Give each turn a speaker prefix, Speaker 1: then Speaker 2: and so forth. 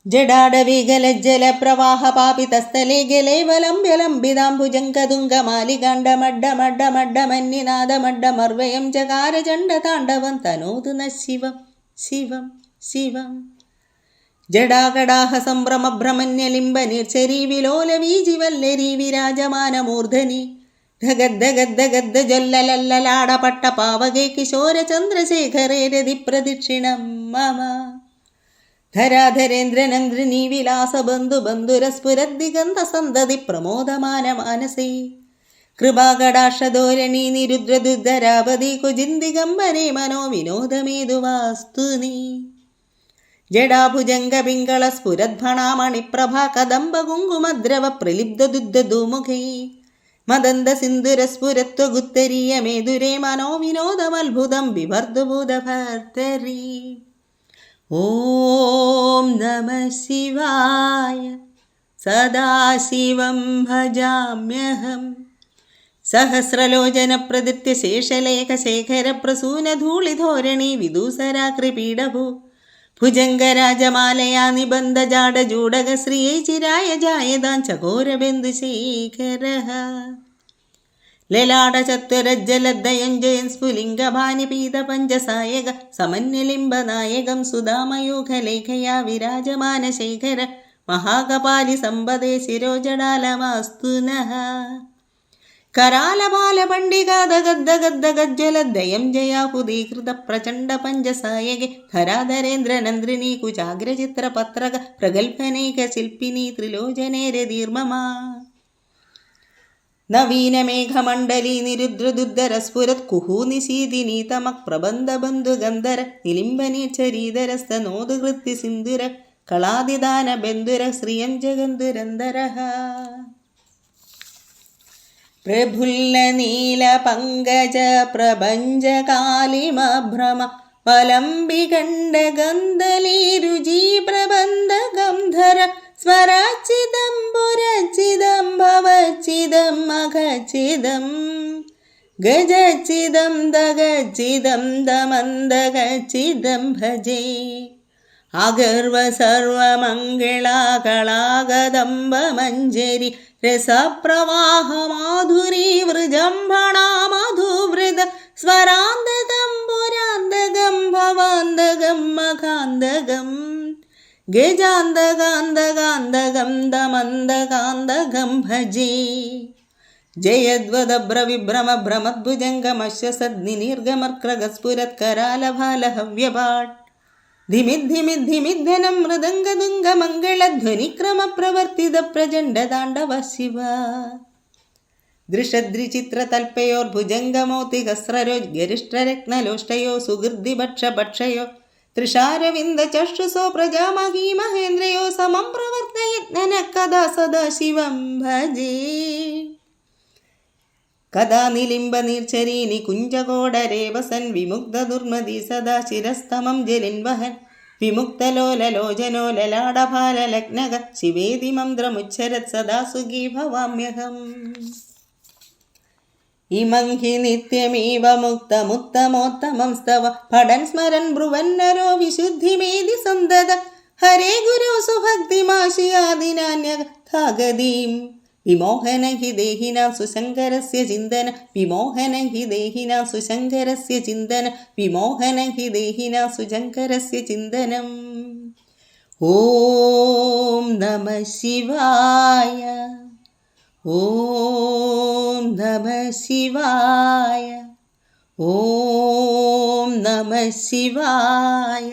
Speaker 1: ജടാടവികലജ്ജലപ്രവാഹപാപിതസ്ഥലെ ഗലേവലംബ്യലംബിതാംബുജങ്കതുംഗമാലികാണ്ഡമഡ്ഡമഡ്ഡമഡ്ഡമഡ്ഡമർവയം ജകാരചണ്ഡതാണ്ഡവം തനോതു ന ശിവം ശിവം ശിവം. ജടാകടാഹ സംഭ്രമഭ്രമണ്യലിംബനിർച്ചരീ വിലോലവീജിവല്ലരീ വിരാജമാനമൂർധനി ധഗദ്ധഗദ്ധഗദ്ധ ജൊല്ലലല്ലലാടപട്ട പാവകേ കിശോര ചന്ദ്രശേഖരേ രതി പ്രദക്ഷിണം മമ. ധരാധരേന്ദ്രനന്ദ്രിനീ വിലാസബന്ധു ബന്ധുരസ്ഫുരദ്ദിഗന്ധ സന്തതി പ്രമോദമാന മാനസേ കൃപാകടാക്ഷധോരണീ നിരുദ്രദുദ്ധരാപതി കുജിന്ദിഗംബരേ മനോ വിനോദമേതുവാസ്തു നീ. ജടാഭുജംഗപിംഗള സ്ഫുരദ്ഭണാമണിപ്രഭാ കദംബകുങ്കുമദ്രവ പ്രലിബ്ധദുദ്ധധൂമുഖൈ മദന്ത സിന്ധുരസ്ഫുരത്വഗുത്തരീയമേതുരേ മനോ വിനോദമത്ഭുതം വിവർദ്ധഭൂതഭർത്തരീ. ഓം നമഃ ശിവായ സദാശിവം ഭജാമ്യഹം. സഹസ്രലോചന പ്രദൃത്യ ശേഷലേഖശേഖര പ്രസൂനധൂളിധോരണീ വിദൂസരാകൃപീഡഭൂ ഭുജംഗരാജമാലയാ നിബന്ധ ജാഡജൂഡക ശ്രിയൈ ചിരായ ജായതാൻ ചകോരബിന്ദുശേഖരഃ. ലലാടചത്വരജ്ജലദ്ദയം ജയൻ സ്ഫുലിംഗഭാനി പീതപഞ്ചസായക സമന്യലിംബനായകം സുധാമയൂഖലേഖയാ വിരാജമാനശേഖര മഹാകപാലി സമ്പദേ ശിരോജടാലമാസ്തു നഃ. करालबालपण्डिकादगद्दगद्दगज्ज्वलद्दयं जयाहुदीकृत प्रचण्ड पञ्चसायगे धराधरेन्द्रनन्द्रिनी कुचाग्रचित्रपत्रक प्रगल्भनैकशिल्पिनी त्रिलोचने रदीर्ममा. नवीनमेघमण्डली निरुद्रदुद्धरस्फुरत् कुहूनिशीतिनी तमक् प्रबन्धबन्धुगन्धर निलिम्बनीचरीधरस्तनोदकृत्य सिन्धुर कलादिदानबन्धुर श्रियं जगन्धुरन्दरः. प्रफुल्लनीलपङ्कज प्रभञ्जकालिमभ्रम वलम्बिगण्डगन्धलीरुजी प्रबन्धगन्धर स्वराचिदं पुरचिदं भवचिदं मघचिदं गजचिदं दगचिदं दमन्दगचिदं भजे. अगर्व सर्वमङ्गलाकलागदम्बमञ्जरी रसप्रवाहमाधुरी वृजम्भणा मधुवृद स्वरान्दगं भवान्दगं मघान्दगं गजान्दगान्दगान्दगं दमन्दगान्दगं भजे. जयद्वदभ्रविभ्रमभ्रमद्भुजङ्गमश्यसद्निर्गमर्क्रगस्फुरत्करालभालहव्यभाट् धिमिद्धिमिद्धिमिद्धनं मृदङ्गदुङ्गमङ्गलध्वनिक्रमप्रवर्तितप्रचण्डताण्डव शिव. दृशद्रिचित्रतल्पयोर्भुजङ्गमौतिकस्ररोज्गरिष्ठरत्नलोष्टयो सुहृद्दिभक्षभक्षयो तृषारविन्दचक्षुषो प्रजामही महेन्द्रयो समं प्रवर्तयत्ननः कदा सदा शिवं भजे. कदा निलिम्बनिर्झरी निकुञ्जकोडरेवसन् विमुग्धदुर्मदी सदा शिरस्तमं जलिन्वहन् विमुक्तलोललोचनो ललाडभाललग्नग शिवेदि मन्त्रमुच्चरत् सदा सुखी भवाम्यहम्. इमं हि नित्यमेव मुक्तमुत्तमोत्तमं स्तव पठन् स्मरन् ब्रुवन्नरो विशुद्धिमेधि सन्दद हरे गुरो सुभक्तिमाशियादिनान्यथागदीं विमोहन हि देहिनां सुशङ्करस्य चिन्तन विमोहन हि देहिनां सुशङ्करस्य चिन्तन विमोहन हि देहिनां सुशङ्करस्य चिन्तनम्. ॐ नमः शिवाय ॐ नमः शिवाय ॐ नमः शिवाय.